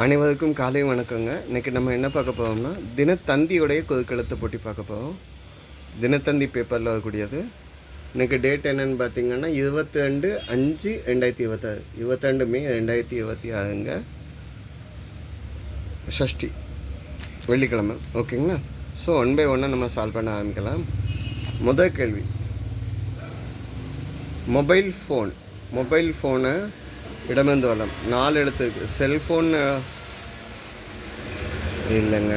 அனைவருக்கும் காலை வணக்கங்க. இன்றைக்கி நம்ம என்ன பார்க்க போகிறோம்னா, தினத்தந்தியுடைய கொதுக்கெழுத்து போட்டி பார்க்க போகிறோம். தினத்தந்தி பேப்பரில் வரக்கூடியது. இன்றைக்கி டேட் என்னென்னு பார்த்தீங்கன்னா 22/5/2026 22 மே 2026ங்க, ஷஷ்டி, வெள்ளிக்கிழமை. ஓகேங்களா? ஸோ 1 by 1 நம்ம சால்வ் பண்ண ஆரம்பிக்கலாம். முதல் கேள்வி, மொபைல் ஃபோனை இடமிருந்து வளம் 4 எழுத்துக்கு. செல்ஃபோன் இல்லைங்க,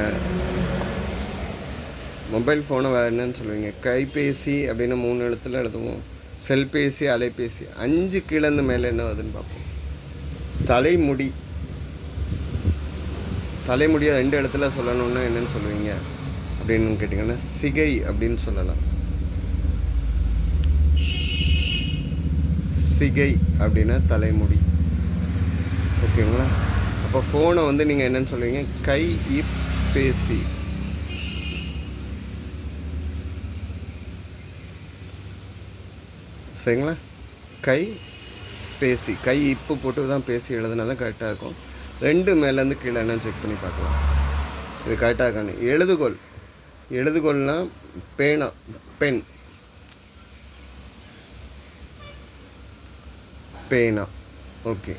மொபைல் ஃபோனை வேறு என்னன்னு சொல்லுவீங்க? கைபேசி அப்படின்னு 3 எழுத்துல எழுதுவோம். செல்பேசி, அலைபேசி. 5 கீழேருந்து மேலே என்ன வருதுன்னு பார்ப்போம். தலைமுடியை 2 எழுத்துல சொல்லணுன்னா என்னன்னு சொல்லுவீங்க அப்படின்னு கேட்டிங்கன்னா சிகை அப்படின்னு சொல்லலாம். சிகை அப்படின்னா தலைமுடி. ஓகேங்களா? அப்போ ஃபோனை நீங்கள் என்னென்னு சொல்லுவீங்க? கைபேசி. சரிங்களா? கைபேசி. கை இப்பு போட்டு தான் பேசி எழுதுனா தான் கரெக்டாக இருக்கும். 2 மேலேருந்து கீழே என்னன்னு செக் பண்ணி பார்க்கலாம். இது கரெக்டாக இருக்கான்னு. எழுதுகோள்னால் பேனா, பென், பேனா. ஓகே.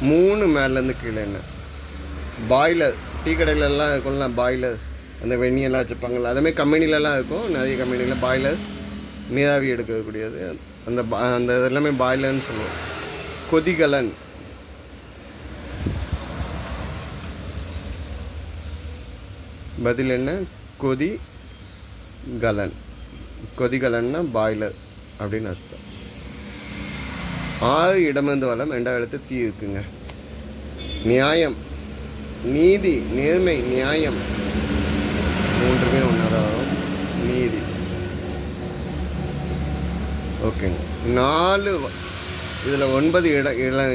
3 மேலேருந்து கீழே என்ன? பாய்லர். டீ கடையிலலாம் இருக்கும்ல பாய்லர், அந்த வெந்நியெல்லாம் வச்சுருப்பாங்கள்ல, அதேமாதிரி கம்பெனிலலாம் இருக்கும். நிறைய கம்பெனியில் பாய்லர்ஸ், நீராவி எடுக்கக்கூடியது. அந்த எல்லாமே பாய்லர்னு சொல்லுவோம். கொதிகலன். பதில் என்ன? கொதிகலன்னா பாய்லர் அப்படின்னு அர்த்தம். 6 இடமிருந்து வளம் 2 எழுத்து தீ இருக்குங்க. நியாயம், நீதி, நேர்மை, நியாயம் 3மே ஒன்றாக வரும். நீதி. ஓகேங்க. 4 இதில் 9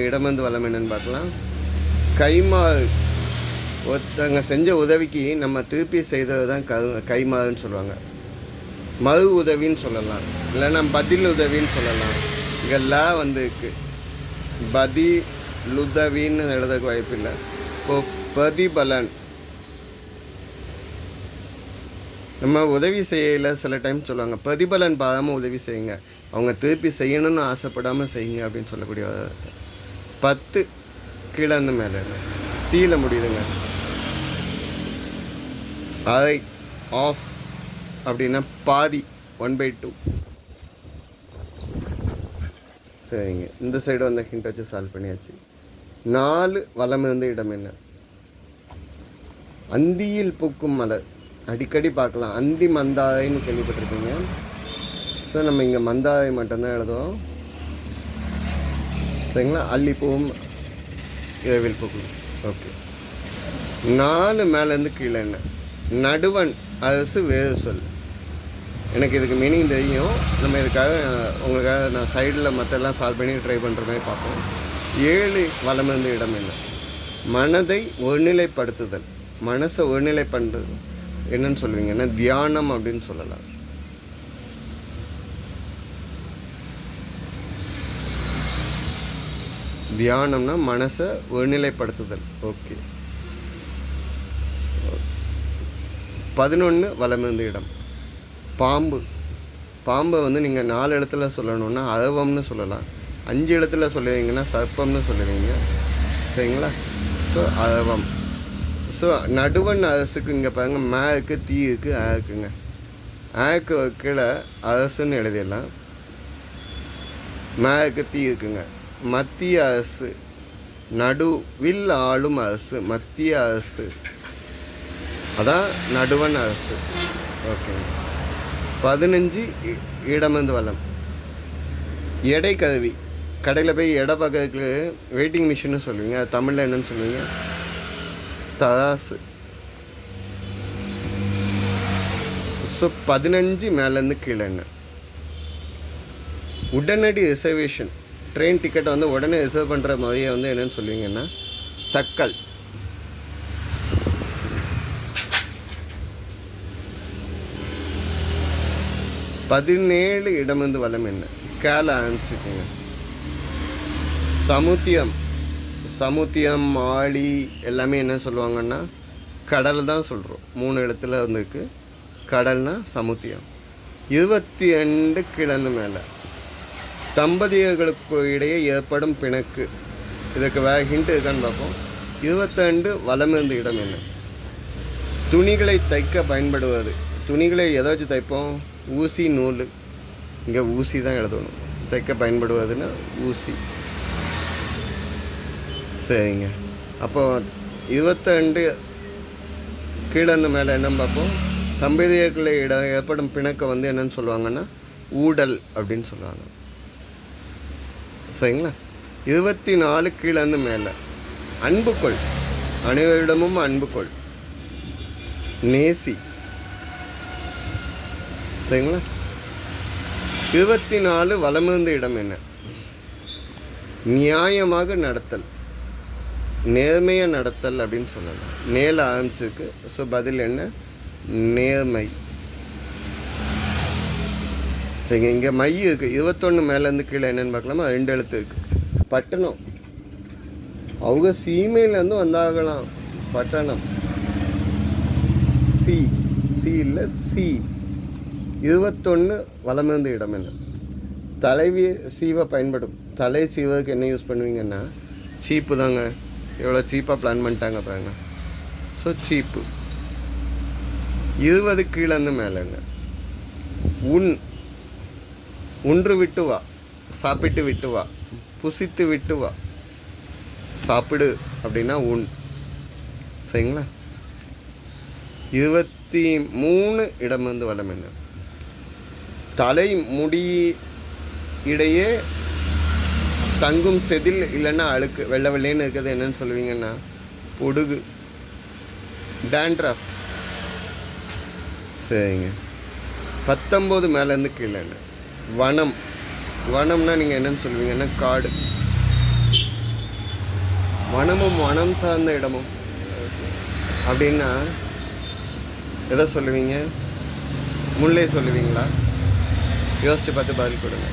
இடமிருந்து வளம் என்னன்னு பார்க்கலாம். கைமாறு. ஒருத்தங்க செஞ்ச உதவிக்கு நம்ம திருப்பி செய்தது தான் கைமாறுன்னு சொல்லுவாங்க. மறு உதவின்னு சொல்லலாம், இல்லைன்னா பதில் உதவின்னு சொல்லலாம். இங்கெல்லாம் வந்துருக்கு. பதிலுதவின்னு எழுதக்கு வாய்ப்பு இல்லை. இப்போ பிரதிபலன். நம்ம உதவி செய்யல சில டைம் சொல்லுவாங்க, பிரதிபலன் பாராமல் உதவி செய்யுங்க, அவங்க திருப்பி செய்யணும்னு ஆசைப்படாமல் செய்யுங்க அப்படின்னு சொல்லக்கூடிய 10 கீழேருந்து மேலே தீல முடியுதுங்க. அரை, ஆஃப் அப்படின்னா பாதி, 1/2. சரிங்க. இந்த சைடு வந்த ஹிண்ட் வச்சு சால்வ் பண்ணியாச்சு. 4 வலம் இருந்த இடம் என்ன? அந்தியில் பூக்கும் மலர். அடிக்கடி பார்க்கலாம். அந்தி மந்தாரைன்னு கேள்விப்பட்டிருக்கீங்க. ஸோ நம்ம இங்கே மந்தாரை மட்டும்தான் எழுதுவோம். சரிங்களா? அல்லிப்பூவும் இரவில் பூக்கும். ஓகே. 4 மேலேருந்து கீழே என்ன? நடுவன் அரசு வேறு சொல். எனக்கு இதுக்கு மீனிங் தெரியும். நம்ம இதுக்காக உங்களுக்காக நான் சைடில் மற்றெல்லாம் சால்வ் பண்ணி ட்ரை பண்ணுற மாதிரி பார்ப்போம். 7 வலமிருந்து இடம் என்ன? மனதை ஒருநிலைப்படுத்துதல். மனசை ஒருநிலைப்படுத்துதல் என்னன்னு சொல்லுவீங்கன்னா தியானம் அப்படின்னு சொல்லலாம். தியானம்னா மனசை ஒருநிலைப்படுத்துதல். ஓகே. 11 வலமிருந்து இடம். பாம்பை நீங்கள் 4 இடத்துல சொல்லணுன்னா அரவம்னு சொல்லலாம். 5 இடத்துல சொல்லுவீங்கன்னா சர்ப்பம்னு சொல்லுவீங்க. சரிங்களா? ஸோ அரவம். ஸோ நடுவன் அரசுக்கு இங்கே பாருங்கள், மேக்கு தீ இருக்குது, ஆக்குங்க. ஆக்கு கீழே அரசுன்னு எழுதிடலாம். மேக்கு தீ இருக்குங்க. மத்திய அரசு, நடுவில் ஆளும் அரசு, மத்திய அரசு, அதான் நடுவன் அரசு. ஓகேங்க. 15 இடமிருந்து வளம். எடை கருவி. கடையில் போய் எடை பார்க்கறதுக்கு வெயிட்டிங் மிஷின்னு சொல்லுவீங்க. அது தமிழில் என்னன்னு சொல்லுவீங்க? தராசு. ஸோ 15 மேலேருந்து கீழே என்ன? உடனடி ரிசர்வேஷன். ட்ரெயின் டிக்கெட்டை உடனே ரிசர்வ் பண்ணுற மாதிரியே என்னென்னு சொல்லுவீங்கன்னா தக்கல். 17 இடமிருந்து வளம் என்ன? கேல ஆரம்பிச்சுக்கோங்க. சமுத்தியம். சமுத்தியம், ஆழி எல்லாமே என்ன சொல்லுவாங்கன்னா கடல் தான் சொல்கிறோம். 3 இடத்துல வந்துருக்கு. கடல்னா சமுத்தியம். 22 கிழந்து மேலே தம்பதியர்களுக்கு இடையே ஏற்படும் பிணக்கு. இதுக்கு வேறு ஹிண்ட் இருக்கான்னு பார்ப்போம். 22 வலமிருந்து இடம் என்ன? துணிகளை தைக்க பயன்படுவது. துணிகளை எதை வச்சு தைப்போம்? ஊசி, நூல். இங்கே ஊசி தான் எழுதணும். தைக்க பயன்படுவதுன்னா ஊசி. சரிங்க. அப்போ 22 கீழே இந்த மேலே என்ன பார்ப்போம்? தம்பதியர்களை இடம் ஏற்படும் பிணக்கை வந்து என்னன்னு சொல்லுவாங்கன்னா ஊடல் அப்படின்னு சொல்லுவாங்க. சரிங்களா? 24 கீழேருந்து மேலே அன்புக்கொள். அனைவரிடமும் அன்புக்கொள். நேசி. சரிங்களா? 24 வலமிருந்து இடம் என்ன? நியாயமாக நடத்தல், நேர்மையாக நடத்தல் அப்படின்னு சொல்லலாம். நேல ஆரம்பிச்சிருக்கு. ஸோ பதில் என்ன? நேர்மை. சரிங்க. இங்கே மை இருக்குது. 21 மேலேருந்து கீழே என்னென்னு பார்க்கலாமா? 2 எழுத்து இருக்குது. பட்டணம். அவங்க சீமையிலேருந்து வந்தாகலாம். பட்டணம். சி. சி இல்லை, சி. 21 வலமிருந்து இடம் என்ன? தலைவி சீவை பயன்படும். தலை சீவுக்கு என்ன யூஸ் பண்ணுவீங்கன்னா சீப்பு தாங்க. எவ்வளோ சீப்பாக பிளான் பண்ணிட்டாங்க பாருங்க. ஸோ சீப்பு. 20 கீழேருந்து மேலே என்ன? உன். உன்று விட்டு வா. சாப்பிட்டு விட்டு வா. புசித்து விட்டு வா. சாப்பிடு அப்படின்னா உன். சரிங்களா? 23 இடமிருந்து வலம் என்ன? தலை முடி இடையே தங்கும் செதில் இல்லைன்னா அழுக்கு. வெள்ளை வெள்ளைன்னு இருக்கிறது என்னன்னு சொல்லுவீங்கன்னா பொடுகு, டேண்ட்ரஃப். சரிங்க. 19 மேலேருந்து கீழே என்ன? வனம். வனம்னா நீங்கள் என்னன்னு சொல்லுவீங்கன்னா காடு. வனமும் வனம் சார்ந்த இடமும் அப்படின்னா எதை சொல்லுவீங்க? முல்லை சொல்லுவீங்களா? யோசித்து பார்த்து பதில் கொடுங்க.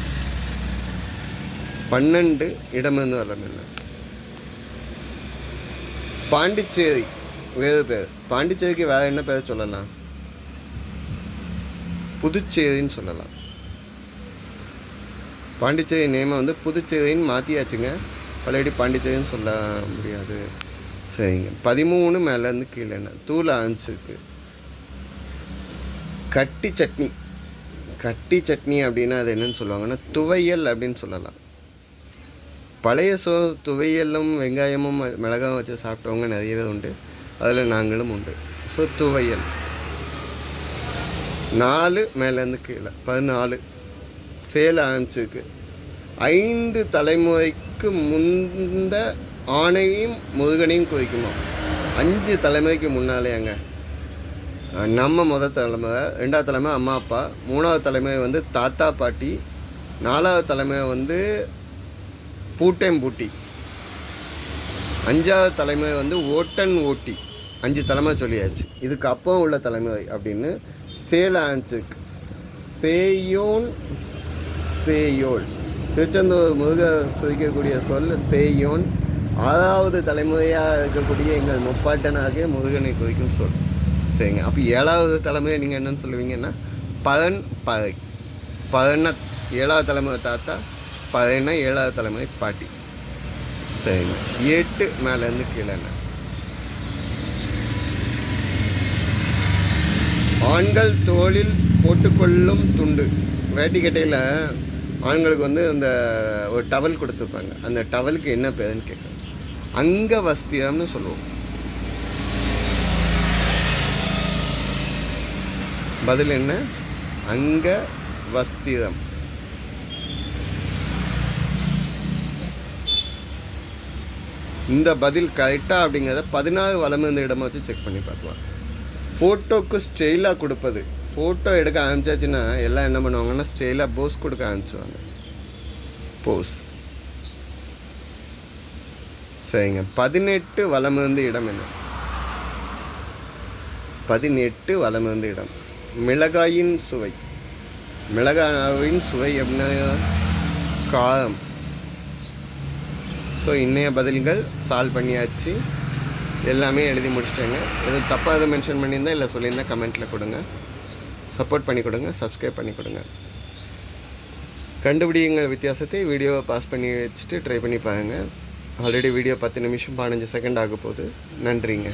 12 இடமிருந்து வரம் என்ன? பாண்டிச்சேரி. வேறு பேர். பாண்டிச்சேரிக்கு வேறு என்ன பேர் சொல்லலாம்? புதுச்சேரின்னு சொல்லலாம். பாண்டிச்சேரி நேமை வந்து புதுச்சேரின்னு மாற்றியாச்சுங்க. பழையபடி பாண்டிச்சேரின்னு சொல்ல முடியாது. சரிங்க. 13 மேலேருந்து கீழே என்ன? தூள் ஆரம்பிச்சிருக்கு. கட்டி சட்னி. கட்டி சட்னி அப்படின்னா அது என்னன்னு சொல்லுவாங்கன்னா துவையல் அப்படின்னு சொல்லலாம். பழைய துவையலும் வெங்காயமும் மிளகாயும் வச்சு சாப்பிட்டவங்க நிறையவே உண்டு. அதில் நாங்களும் உண்டு. ஸோ துவையல். 4 மேலேருந்து கீழே 14 சேல் ஆரம்பிச்சிருக்கு. 5 தலைமுறைக்கு முந்த ஆணையும் முருகனையும் குறிக்குமா? 5 தலைமுறைக்கு முன்னாலேங்க நம்ம முதல் தலைமுறை, 2வது தலைமுறை அம்மா அப்பா, 3வது தலைமுறை வந்து தாத்தா பாட்டி, 4வது தலைமுறை வந்து பூட்டேம்பூட்டி, 5வது தலைமுறை வந்து ஓட்டன் ஓட்டி. 5 தலைமுறை சொல்லியாச்சு. இதுக்கு அப்போ உள்ள தலைமுறை அப்படின்னு சேல் ஆன்சுக்கு சேயோன் சேயோல். திருச்செந்தூர் முருக சுரிக்கக்கூடிய சொல் சேயோன். 6வது தலைமுறையாக இருக்கக்கூடிய எங்கள் முப்பாட்டனாக முருகனை குறிக்கும் சொல். சரிங்க. அப்போ 7வது தலைமுறை நீங்கள் என்னென்னு சொல்லுவீங்கன்னா பறை. பறைன்னா 7வது தலைமுறை தாத்தா, பறைன்னா 7வது தலைமுறை பாட்டி. சரிங்க. 8 மேலேருந்து கீழே என்ன? ஆண்கள் தோளில் போட்டுக்கொள்ளும் துண்டு. வேட்டிக்கட்டையில் ஆண்களுக்கு வந்து அந்த ஒரு டவல் கொடுத்துருப்பாங்க. அந்த டவலுக்கு என்ன பேருன்னு கேட்குறேன். அங்க வஸ்திரம்னு சொல்லுவோம். பதில் என்ன? அங்க வஸ்திரம். இந்த பதில் கரெக்டாக அப்படிங்கிறத 16 வலமிருந்த இடமா வச்சு செக் பண்ணி பார்க்கலாம். ஃபோட்டோக்கு ஸ்டைலாக கொடுப்பது. ஃபோட்டோ எடுக்க ஆரம்பிச்சாச்சுன்னா எல்லாம் என்ன பண்ணுவாங்கன்னா ஸ்டைலாக போஸ் கொடுக்க ஆரம்பிச்சுவாங்க. போஸ். சரிங்க. 18 வலமிருந்த இடம் என்ன? 18 வலமிருந்த இடம். மிளகாயின் சுவை. மிளகாயின் சுவை அப்படின்னா காரம். ஸோ இன்றைய பதில்கள் சால்வ் பண்ணியாச்சு, எல்லாமே எழுதி முடிச்சிட்டேங்க. எதுவும் தப்பாக எதுவும் மென்ஷன் பண்ணியிருந்தா இல்லை சொல்லியிருந்தால் கமெண்ட்டில் கொடுங்க. சப்போர்ட் பண்ணி கொடுங்க, சப்ஸ்கிரைப் பண்ணி கொடுங்க. கண்டுபிடிங்கள் வித்தியாசத்தை வீடியோவை பாஸ் பண்ணி வச்சுட்டு ட்ரை பண்ணி பாருங்கள். ஆல்ரெடி வீடியோ 10 நிமிஷம் 15 செகண்ட் ஆக போகுது. நன்றிங்க.